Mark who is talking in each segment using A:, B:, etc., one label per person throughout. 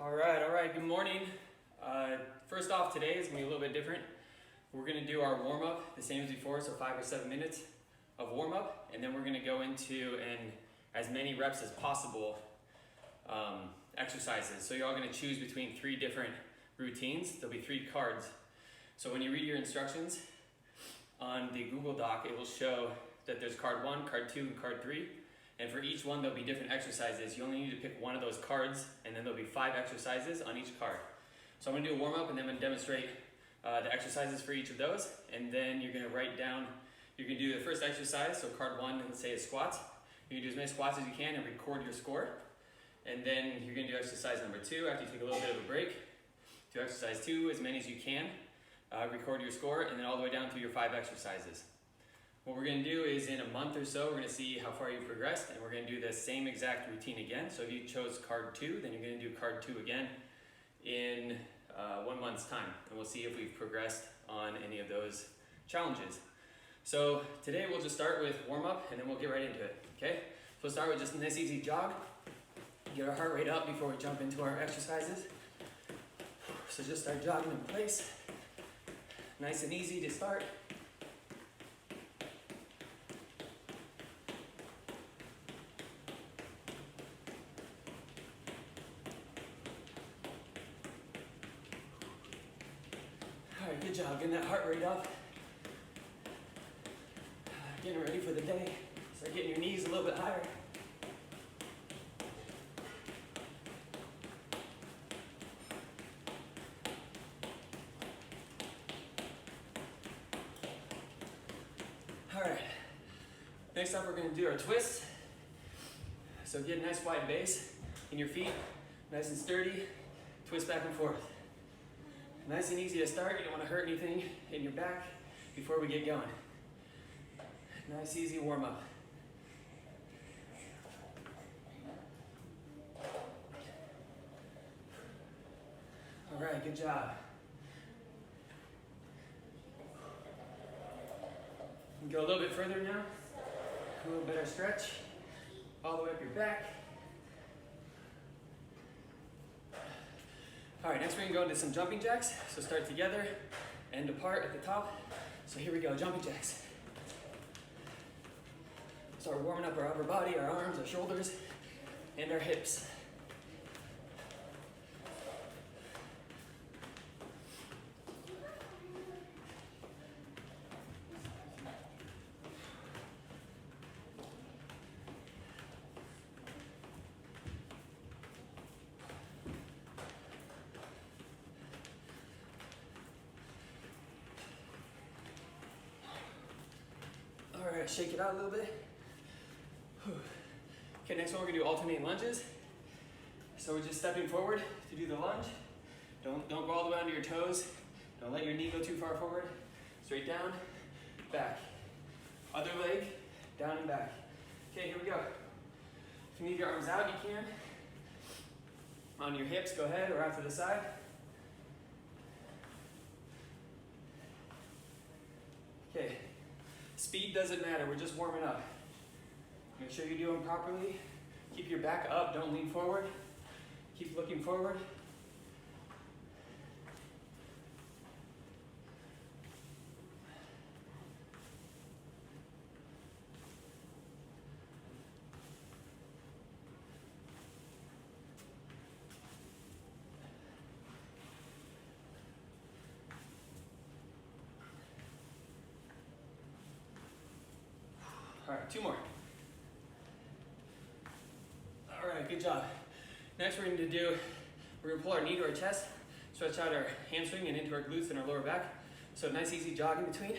A: All right, good morning. First off, today is gonna be a little bit different. We're gonna do our warm up the same as before, so 5 or 7 minutes of warm up, and then we're gonna go into as many reps as possible exercises. So you're all gonna choose between 3 different routines. There'll be 3 cards. So when you read your instructions on the Google Doc, it will show that there's card 1, card 2, and card 3. And for each one, there'll be different exercises. You only need to pick one of those cards, and then there'll be 5 exercises on each card. So I'm gonna do a warm up, and then I'm gonna demonstrate the exercises for each of those. And then you're gonna write down, you're gonna do the first exercise. So card 1, let's say, is squats. You're gonna do as many squats as you can and record your score. And then you're gonna do exercise number 2 after you take a little bit of a break. Do exercise 2, as many as you can. Record your score, and then all the way down through your 5 exercises. What we're gonna do is in a month or so, we're gonna see how far you've progressed, and we're gonna do the same exact routine again. So if you chose card 2, then you're gonna do card 2 again in 1 month's time. And we'll see if we've progressed on any of those challenges. So today we'll just start with warm up, and then we'll get right into it, okay? So we'll start with just a nice easy jog. Get our heart rate up before we jump into our exercises. So just start jogging in place. Nice and easy to start. All right, good job, getting that heart rate up. Getting ready for the day. Start getting your knees a little bit higher. All right, next up we're gonna do our twists. So get a nice wide base in your feet, nice and sturdy, twist back and forth. Nice and easy to start, you don't wanna hurt anything in your back before we get going. Nice, easy warm up. All right, good job. Go a little bit further now. A little better stretch. All the way up your back. All right, next we're gonna go into some jumping jacks. So start together, end apart at the top. So here we go, jumping jacks. Start warming up our upper body, our arms, our shoulders, and our hips. All right, shake it out a little bit. Okay, next one we're gonna do alternating lunges. So we're just stepping forward to do the lunge. Don't go all the way onto your toes. Don't let your knee go too far forward. Straight down, back. Other leg, down and back. Okay, here we go. If you need your arms out, you can. On your hips, go ahead, or out to the side. Okay. Speed doesn't matter, we're just warming up. Make sure you do them properly. Keep your back up, don't lean forward. Keep looking forward. All right, 2 more. All right, good job. Next we're gonna pull our knee to our chest, stretch out our hamstring and into our glutes and our lower back. So nice easy jog in between.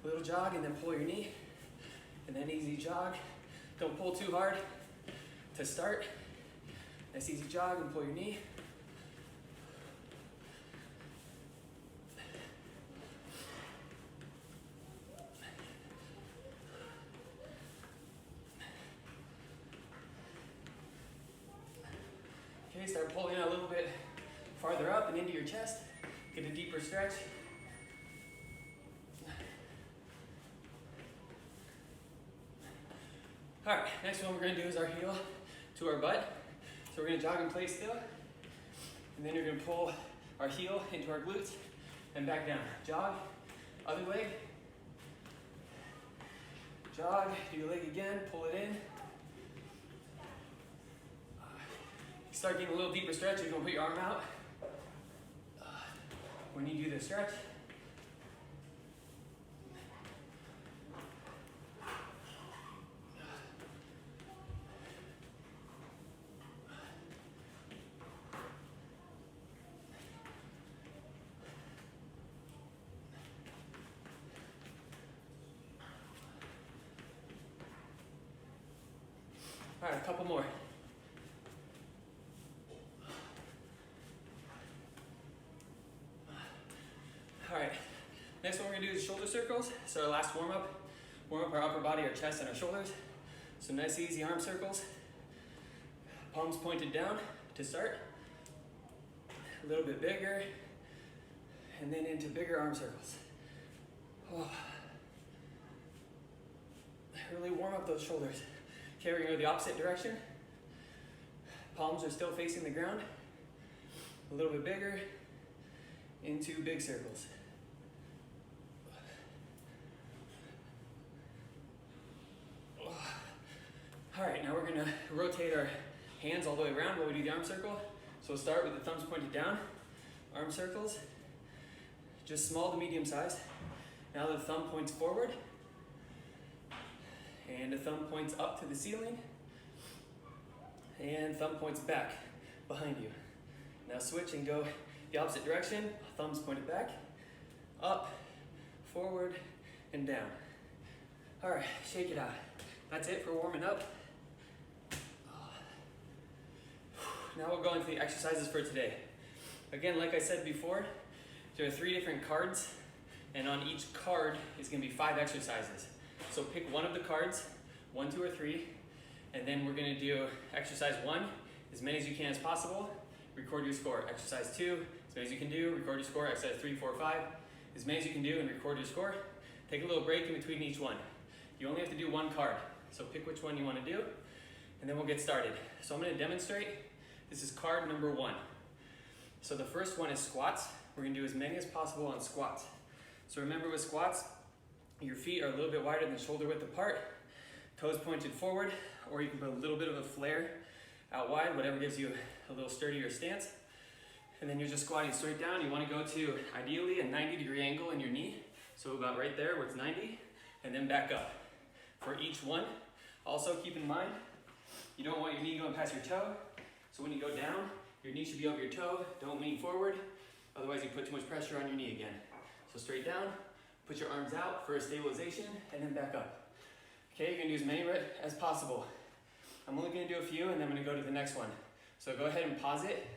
A: A little jog and then pull your knee. And then easy jog. Don't pull too hard to start. Nice easy jog and pull your knee. Okay, start pulling a little bit farther up and into your chest. Get a deeper stretch. All right, next one we're gonna do is our heel to our butt. So we're gonna jog in place still. And then you're gonna pull our heel into our glutes and back down. Jog, other leg. Jog, do your leg again, pull it in. Start getting a little deeper stretch, you're gonna put your arm out. When you do the stretch, all right, a couple more. All right, next one we're gonna do is shoulder circles. So our last warm up our upper body, our chest, and our shoulders. So nice easy arm circles. Palms pointed down to start. A little bit bigger, and then into bigger arm circles. Oh. Really warm up those shoulders. Okay, we're gonna go the opposite direction. Palms are still facing the ground. A little bit bigger, into big circles. All right, now we're gonna rotate our hands all the way around while we do the arm circle. So we'll start with the thumbs pointed down, arm circles, just small to medium size. Now the thumb points forward, and the thumb points up to the ceiling, and thumb points back behind you. Now switch and go the opposite direction, thumbs pointed back, up, forward, and down. All right, shake it out. That's it for warming up. Now we'll go into the exercises for today. Again, like I said before, there are 3 different cards, and on each card is gonna be 5 exercises. So pick one of the cards, 1, 2, or 3, and then we're gonna do exercise 1, as many as you can as possible, record your score. Exercise 2, as many as you can do, record your score. Exercise 3, 4, 5, as many as you can do and record your score. Take a little break in between each one. You only have to do 1 card, so pick which one you wanna do, and then we'll get started. So I'm gonna demonstrate. This is card number 1. So the first one is squats. We're gonna do as many as possible on squats. So remember with squats, your feet are a little bit wider than shoulder width apart, toes pointed forward, or you can put a little bit of a flare out wide, whatever gives you a little sturdier stance. And then you're just squatting straight down. You wanna go to, ideally, a 90-degree angle in your knee. So about right there where it's 90, and then back up. For each one, also keep in mind, you don't want your knee going past your toe. So when you go down, your knee should be over your toe. Don't lean forward, otherwise you put too much pressure on your knee again. So straight down, put your arms out for a stabilization, and then back up. Okay, you're gonna do as many as possible. I'm only gonna do a few, and then I'm gonna go to the next one. So go ahead and pause it.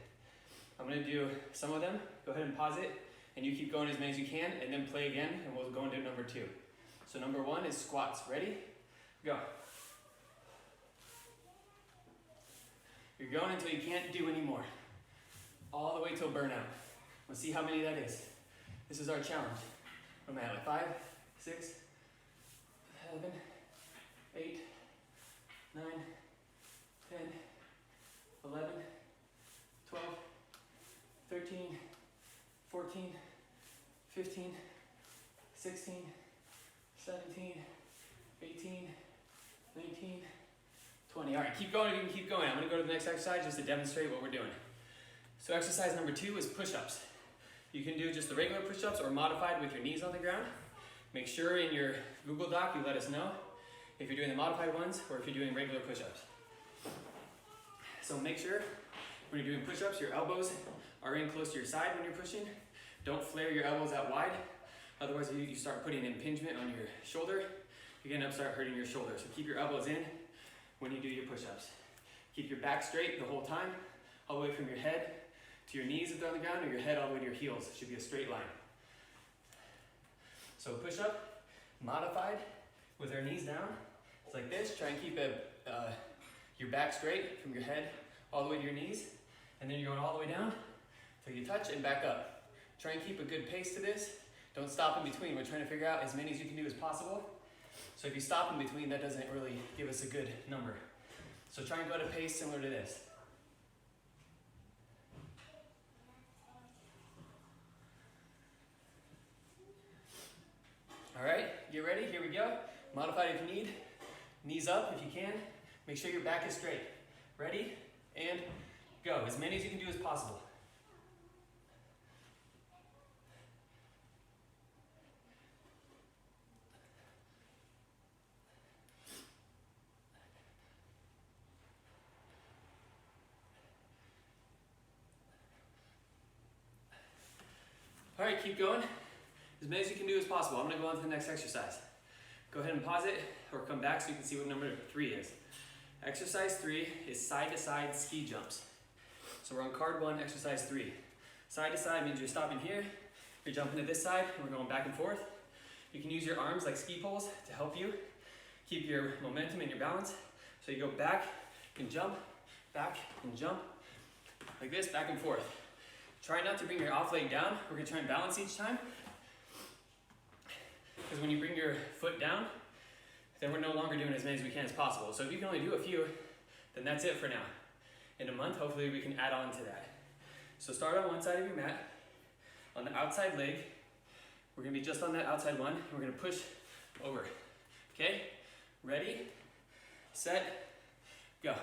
A: I'm gonna do some of them. Go ahead and pause it, and you keep going as many as you can, and then play again, and we'll go into number 2. So number 1 is squats. Ready? Go. You're going until you can't do anymore. All the way till burnout. We'll see how many that is. This is our challenge. What am I at, like 5, 6, 7, 8, 9, 10, 11, 12, 13, 14, 15, 16, 17, 18, 19, 20. All right, keep going, you can keep going. I'm gonna go to the next exercise just to demonstrate what we're doing. So exercise number 2 is push-ups. You can do just the regular push-ups or modified with your knees on the ground. Make sure in your Google Doc you let us know if you're doing the modified ones or if you're doing regular push-ups. So make sure when you're doing push-ups, your elbows are in close to your side when you're pushing. Don't flare your elbows out wide. Otherwise you start putting impingement on your shoulder. You're gonna start hurting your shoulder. So keep your elbows in when you do your push-ups. Keep your back straight the whole time, all the way from your head to your knees if they're on the ground, or your head all the way to your heels. It should be a straight line. So push-up, modified, with our knees down. It's like this. Try and keep your back straight from your head all the way to your knees, and then you're going all the way down till you touch and back up. Try and keep a good pace to this. Don't stop in between. We're trying to figure out as many as you can do as possible. So if you stop in between, that doesn't really give us a good number. So try and go at a pace similar to this. Modify it if you need. Knees up if you can. Make sure your back is straight. Ready? And go. As many as you can do as possible. All right, keep going. As many as you can do as possible. I'm gonna go on to the next exercise. Go ahead and pause it or come back so you can see what number 3 is. Exercise 3 is side-to-side ski jumps. So we're on card 1, exercise 3. Side to side means you're stopping here, you're jumping to this side, and we're going back and forth. You can use your arms like ski poles to help you keep your momentum and your balance. So you go back and jump, back and jump, like this, back and forth. Try not to bring your off leg down. We're gonna try and balance each time. Because when you bring your foot down, then we're no longer doing as many as we can as possible. So if you can only do a few, then that's it for now. In a month, hopefully we can add on to that. So start on one side of your mat. On the outside leg, we're gonna be just on that outside one, and we're gonna push over. Okay? Ready, set, go.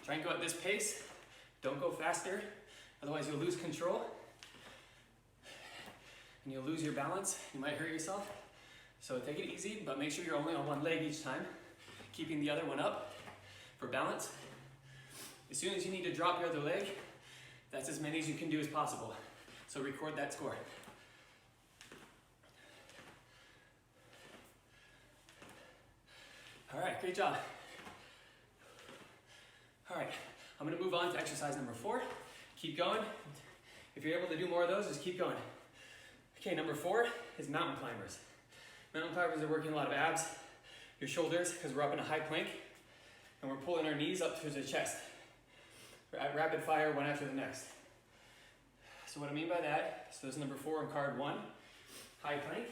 A: Try and go at this pace. Don't go faster, otherwise you'll lose control. And you'll lose your balance. You might hurt yourself. So take it easy, but make sure you're only on one leg each time, keeping the other one up for balance. As soon as you need to drop your other leg, that's as many as you can do as possible. So record that score. All right, great job. All right, I'm gonna move on to exercise number 4. Keep going. If you're able to do more of those, just keep going. Okay, number 4 is mountain climbers. Mountain climbers are working a lot of abs, your shoulders, because we're up in a high plank, and we're pulling our knees up towards the chest. We're at rapid fire, one after the next. So what I mean by that, so this is number 4 on card 1, high plank,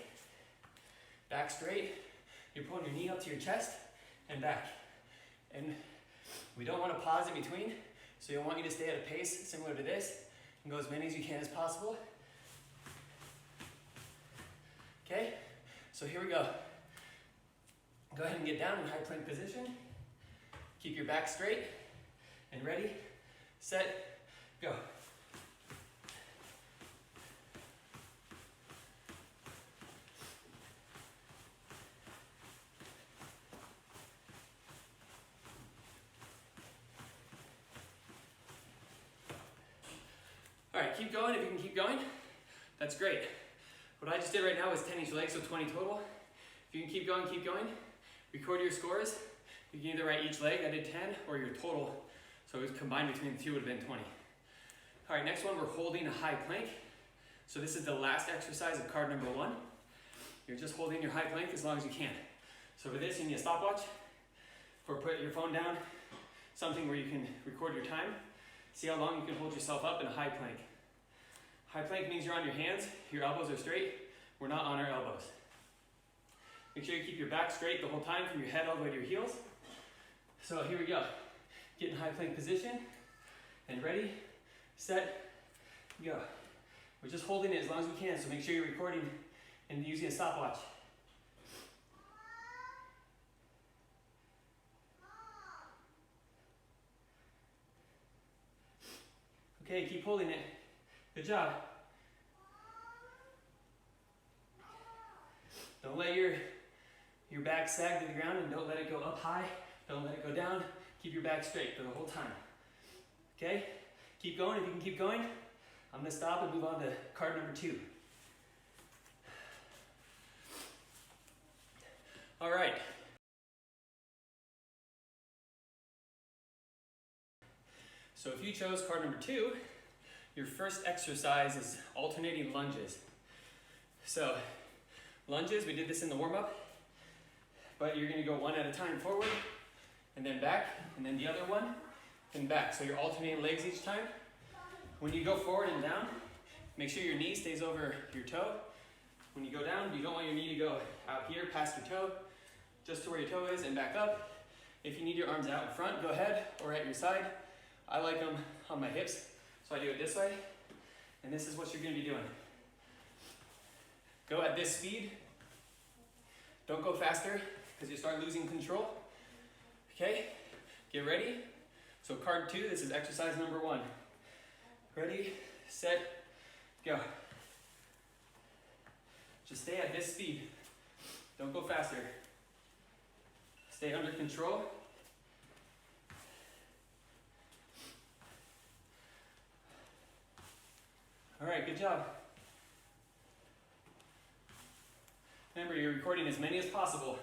A: back straight, you're pulling your knee up to your chest, and back. And we don't want to pause in between, so you'll want you to stay at a pace similar to this, and go as many as you can as possible. Okay, so here we go. Go ahead and get down in high plank position. Keep your back straight, and ready, set, go. All right, keep going if you can keep going. That's great. What I just did right now was 10 each leg, so 20 total. If you can keep going, record your scores. You can either write each leg, I did 10, or your total. So it was combined between the two would have been 20. All right, next one, we're holding a high plank. So this is the last exercise of card number 1. You're just holding your high plank as long as you can. So for this, you need a stopwatch, or put your phone down, something where you can record your time. See how long you can hold yourself up in a high plank. High plank means you're on your hands, your elbows are straight. We're not on our elbows. Make sure you keep your back straight the whole time from your head all the way to your heels. So here we go. Get in high plank position, and ready, set, go. We're just holding it as long as we can, so make sure you're recording and using a stopwatch. Okay, keep holding it. Good job. Don't let your back sag to the ground, and don't let it go up high. Don't let it go down. Keep your back straight for the whole time. Okay? Keep going if you can keep going. I'm gonna stop and move on to card number 2. All right. So if you chose card number 2, your first exercise is alternating lunges. So lunges, we did this in the warm-up, but you're gonna go one at a time forward, and then back, and then the other one, and back. So you're alternating legs each time. When you go forward and down, make sure your knee stays over your toe. When you go down, you don't want your knee to go out here past your toe, just to where your toe is, and back up. If you need your arms out in front, go ahead, or at your side. I like them on my hips, so I do it this way, and this is what you're gonna be doing. Go at this speed, Don't go faster because you start losing control. Okay, get ready. So card 2, this is exercise number 1. Ready, set, go. Just stay at this speed. Don't go faster. Stay under control. All right, good job. Remember, you're recording as many as possible.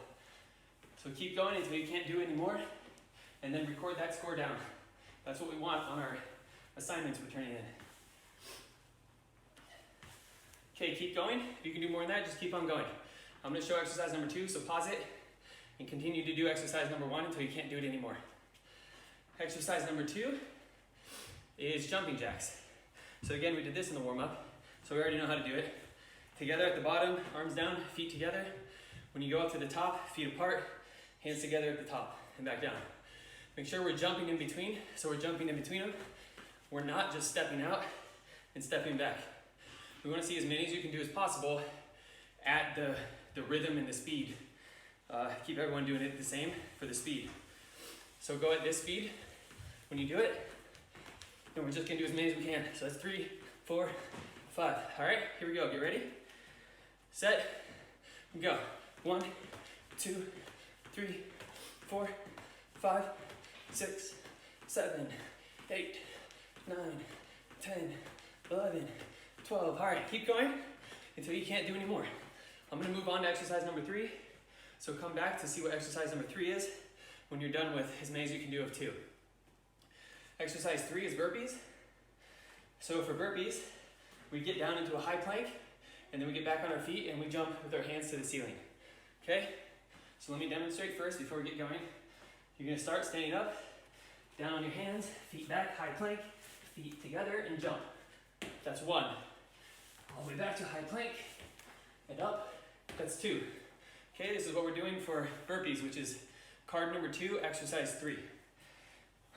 A: So keep going until you can't do anymore, and then record that score down. That's what we want on our assignments we're turning in. Okay, keep going. If you can do more than that, just keep on going. I'm gonna show exercise number 2, so pause it and continue to do exercise number 1 until you can't do it anymore. Exercise number 2 is jumping jacks. So again, we did this in the warm-up, so we already know how to do it. Together at the bottom, arms down, feet together. When you go up to the top, feet apart, hands together at the top and back down. Make sure we're jumping in between, so we're jumping in between them. We're not just stepping out and stepping back. We want to see as many as you can do as possible at the rhythm and the speed. Keep everyone doing it the same for the speed. So go at this speed when you do it, and we're just going to do as many as we can. So that's 3, 4, 5. All right, here we go. Get ready, set, go. 1, 2, 3, 4, 5, 6, 7, 8, 9, 10, 11, 12. All right, keep going until you can't do any more. I'm gonna move on to exercise number 3. So come back to see what exercise number 3 is when you're done with as many as you can do of 2. Exercise 3 is burpees. So for burpees, we get down into a high plank, and then we get back on our feet and we jump with our hands to the ceiling. Okay? So let me demonstrate first before we get going. You're gonna start standing up, down on your hands, feet back, high plank, feet together, and jump. That's 1. All the way back to high plank, and up. That's 2. Okay, this is what we're doing for burpees, which is card number 2, exercise 3.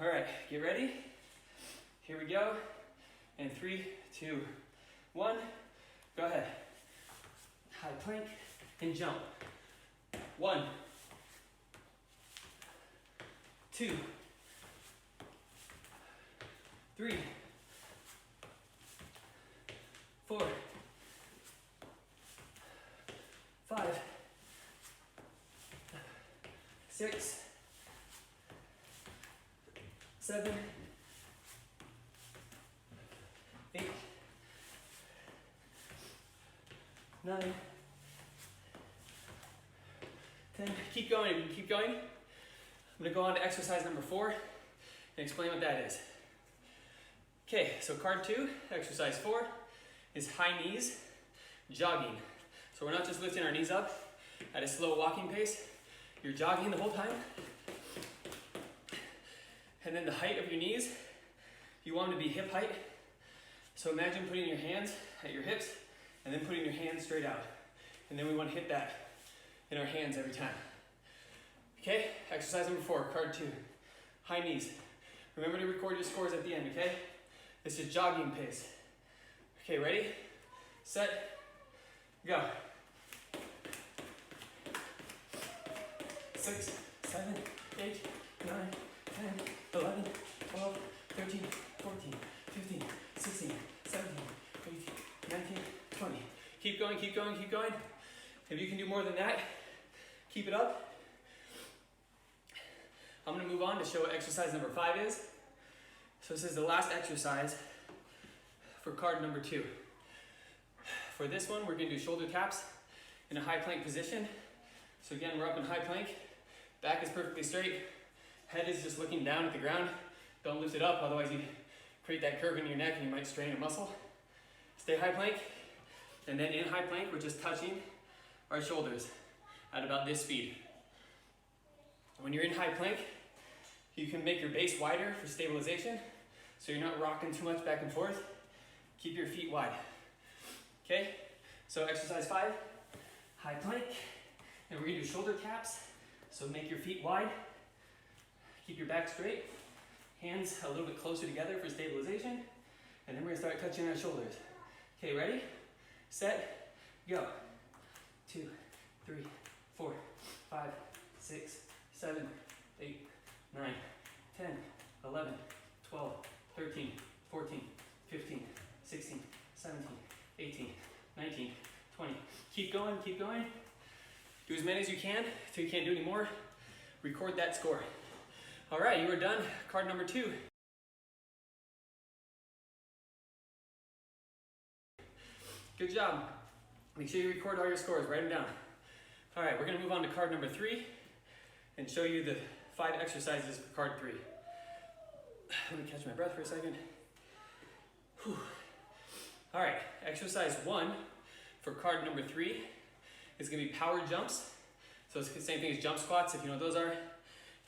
A: All right, get ready. Here we go. And 3, 2, 1. Go ahead. High plank and jump. 1, 2, 3, 4, 5, 6, 7, 8, 9, 10. Keep going, keep going. I'm gonna go on to exercise number 4 and explain what that is. Okay, so card 2, exercise 4, is high knees, jogging. So we're not just lifting our knees up at a slow walking pace. You're jogging the whole time. And then the height of your knees, you want them to be hip height. So imagine putting your hands at your hips and then putting your hands straight out. And then we want to hit that in our hands every time. Okay, exercise number 4, card 2, high knees. Remember to record your scores at the end, okay? This is jogging pace. Okay, ready, set, go. 6, 7, 8, 9, 10, 11, 12, 13, 14, 15, 16, 17, 18, 19, 20. Keep going, keep going, keep going. If you can do more than that, keep it up. I'm gonna move on to show what exercise number 5 is. So this is the last exercise for card number 2. For this one, we're gonna do shoulder taps in a high plank position. So again, we're up in high plank. Back is perfectly straight. Head is just looking down at the ground. Don't lift it up, otherwise you create that curve in your neck and you might strain a muscle. Stay high plank. And then in high plank, we're just touching our shoulders at about this speed. When you're in high plank, you can make your base wider for stabilization, so you're not rocking too much back and forth. Keep your feet wide. Okay, so exercise 5, high plank, and we're gonna do shoulder taps. So make your feet wide, keep your back straight, hands a little bit closer together for stabilization, and then we're gonna start touching our shoulders. Okay, ready, set, go. 2, 3, 4, 5, 6, 7, 8, 9, 10, 11, 12, 13, 14, 15, 16, 17, 18, 19, 20. Keep going, keep going. Do as many as you can until you can't do any more. Record that score. All right, you are done. Card number 2. Good job. Make sure you record all your scores, write them down. All right, we're gonna move on to card number 3 and show you the 5 exercises for card 3. Let me catch my breath for a second. Whew. All right, exercise 1 for card number 3 is gonna be power jumps. So it's the same thing as jump squats, if you know what those are.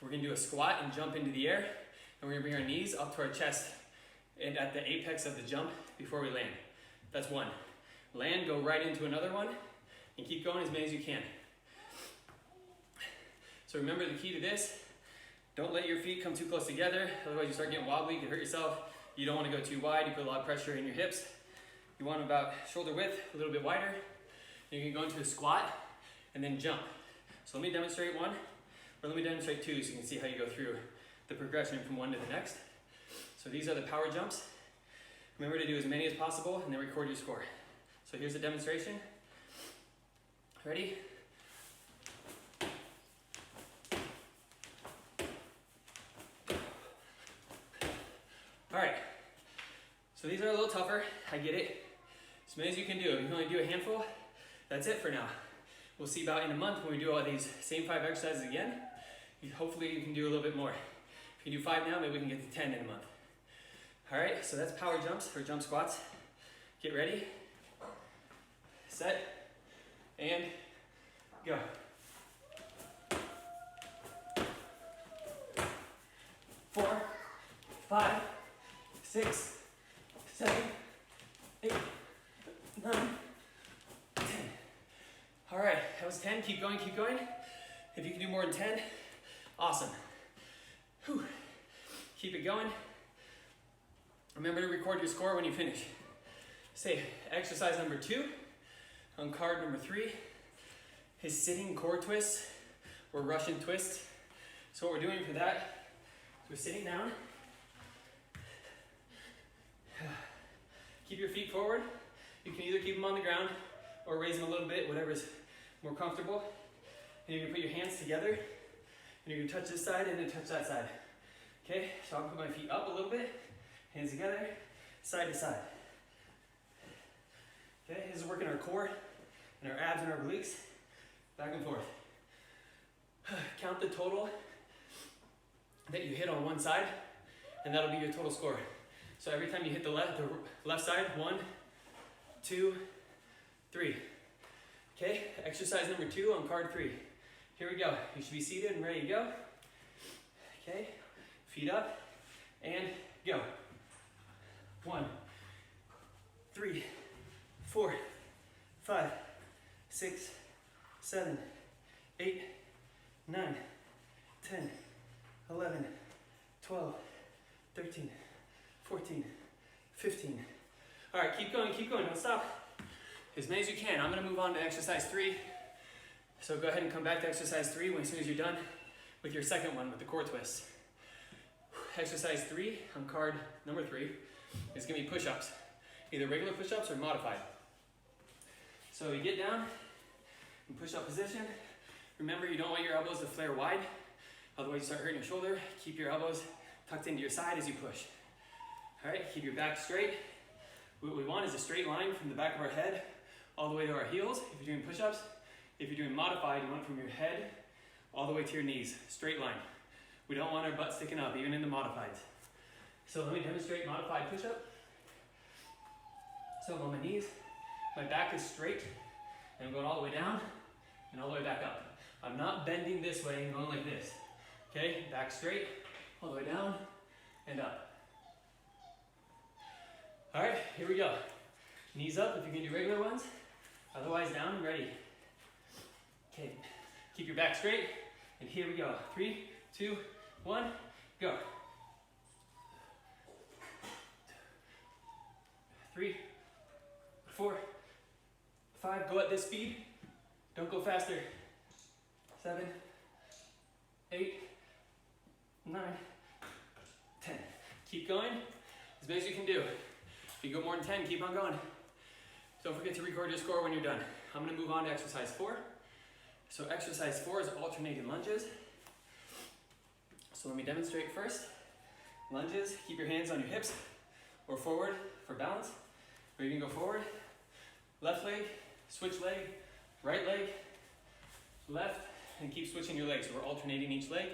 A: We're gonna do a squat and jump into the air, and we're gonna bring our knees up to our chest and at the apex of the jump before we land. That's 1. Land, go right into another one, and keep going as many as you can. So remember the key to this, don't let your feet come too close together, otherwise you start getting wobbly, you can hurt yourself. You don't want to go too wide, you put a lot of pressure in your hips. You want them about shoulder width, a little bit wider. You can go into a squat and then jump. So let me demonstrate 1, or let me demonstrate 2 so you can see how you go through the progression from 1 to the next. So these are the power jumps. Remember to do as many as possible and then record your score. So here's the demonstration. Ready? All right, so these are a little tougher, I get it. As many as you can do. If you can only do a handful, that's it for now. We'll see about in a month when we do all these same 5 exercises again. Hopefully you can do a little bit more. If you do 5 now, maybe we can get to 10 in a month. All right, so that's power jumps or jump squats. Get ready, set, and go. 4, 5, 6, 7, 8, 9, 10. All right, that was 10. Keep going, keep going. If you can do more than 10, awesome. Whew. Keep it going. Remember to record your score when you finish. Say, exercise number 2 on card number 3 is sitting core twists or Russian twists. So what we're doing for that is we're sitting down. Keep your feet forward. You can either keep them on the ground or raise them a little bit, whatever is more comfortable. And you're gonna put your hands together and you're gonna touch this side and then touch that side. Okay, so I'll put my feet up a little bit, hands together, side to side. Okay, this is working our core and our abs and our obliques, back and forth. Count the total that you hit on one side, and that'll be your total score. So every time you hit the left side, 1, 2, 3. Okay, exercise number 2 on card 3. Here we go. You should be seated and ready to go. Okay, feet up, and go. 1, 3, 4, 5, 6, 7, 8, 9, 10, 11, 12, 13, 14, 15. All right, keep going, don't stop. As many as you can. I'm gonna move on to exercise 3. So go ahead and come back to exercise 3 as soon as you're done with your second one with the core twists. Exercise 3 on card number 3 is gonna be push-ups. Either regular push-ups or modified. So you get down in push-up position. Remember, you don't want your elbows to flare wide, otherwise you start hurting your shoulder. Keep your elbows tucked into your side as you push. All right, keep your back straight. What we want is a straight line from the back of our head all the way to our heels if you're doing push-ups. If you're doing modified, you want it from your head all the way to your knees, straight line. We don't want our butt sticking up, even in the modifieds. So let me demonstrate modified push-up. So I'm on my knees, my back is straight, and I'm going all the way down and all the way back up. I'm not bending this way and going like this. Okay, back straight, all the way down and up. All right, here we go. Knees up if you can do regular ones, otherwise down and ready. Okay, keep your back straight, and here we go. 3, 2, 1, go. 3, 4, 5, go at this speed. Don't go faster. 7, 8, 9, 10. Keep going as many as you can do. If you go more than 10, keep on going. Don't forget to record your score when you're done. I'm gonna move on to exercise 4. So exercise 4 is alternating lunges. So let me demonstrate first. Lunges, keep your hands on your hips or forward for balance. Or you can go forward, left leg, switch leg, right leg, left, and keep switching your legs. So we're alternating each leg.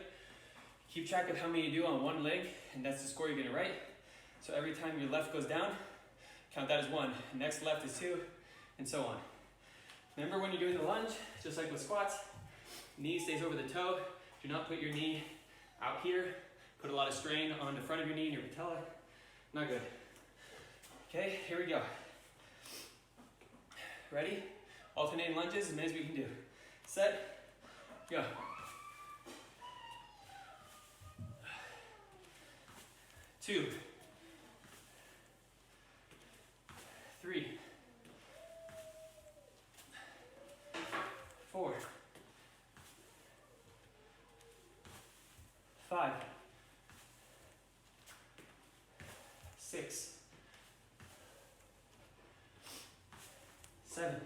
A: Keep track of how many you do on one leg, and that's the score you're gonna write. So every time your left goes down, count that as 1. Next left is 2, and so on. Remember when you're doing the lunge, just like with squats, knee stays over the toe. Do not put your knee out here. Put a lot of strain on the front of your knee and your patella. Not good. Okay, here we go. Ready? Alternating lunges as many as we can do. Set, go. 2, 3, 4, 5, 6, 7,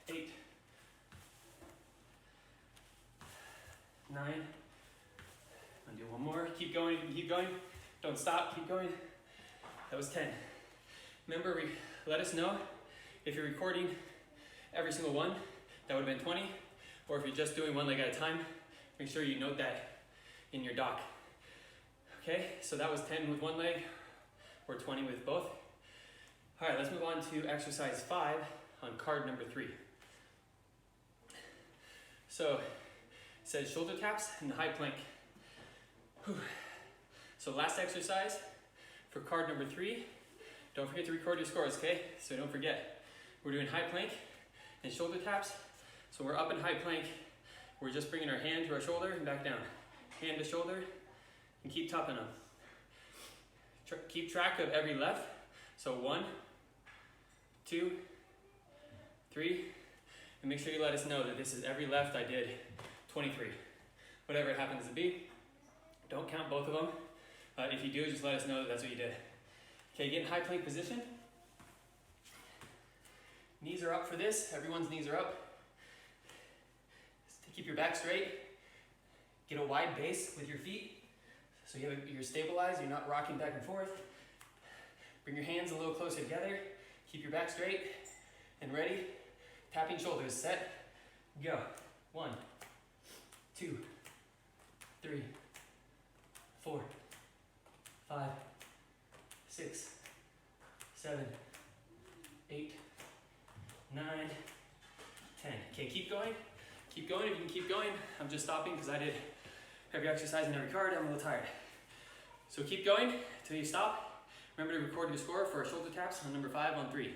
A: 8, 9. I'll do one more. Keep going, keep going. Don't stop, keep going. That was 10. Remember, let us know if you're recording every single one. That would have been 20. Or if you're just doing one leg at a time, make sure you note that in your doc. Okay, so that was 10 with one leg, or 20 with both. All right, let's move on to exercise 5 on card number 3. So, it says shoulder taps and high plank. Whew. So last exercise for card number 3, don't forget to record your scores, okay? So don't forget, we're doing high plank and shoulder taps. So we're up in high plank, we're just bringing our hand to our shoulder and back down. Hand to shoulder, and keep topping them. Keep track of every left. So 1, 2, 3, and make sure you let us know that this is every left I did 23. Whatever it happens to be. Don't count both of them. If you do, just let us know that that's what you did. Okay, get in high plank position. Knees are up for this. Everyone's knees are up. Keep your back straight. Get a wide base with your feet. So you're stabilized, you're not rocking back and forth. Bring your hands a little closer together. Keep your back straight and ready. Tapping shoulders, set, go. 1, 2, 3, 4, 5, 6, 7, 8, 9, 10. Okay, keep going. Keep going if you can keep going. I'm just stopping because I did heavy exercise in every card. I'm a little tired. So keep going until you stop. Remember to record your score for our shoulder taps on number 5 on 3.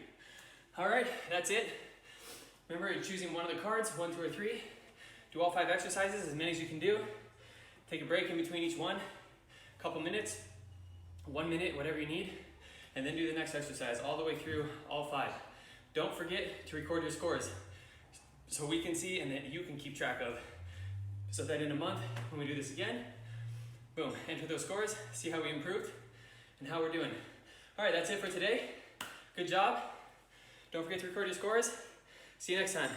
A: All right, that's it. Remember, you're choosing one of the cards, 1, 2, or 3. Do all 5 exercises, as many as you can do. Take a break in between each one, a couple minutes, 1 minute, whatever you need, and then do the next exercise all the way through all 5. Don't forget to record your scores so we can see and that you can keep track of. So that in a month, when we do this again, boom, enter those scores, see how we improved and how we're doing. All right, that's it for today. Good job. Don't forget to record your scores. See you next time.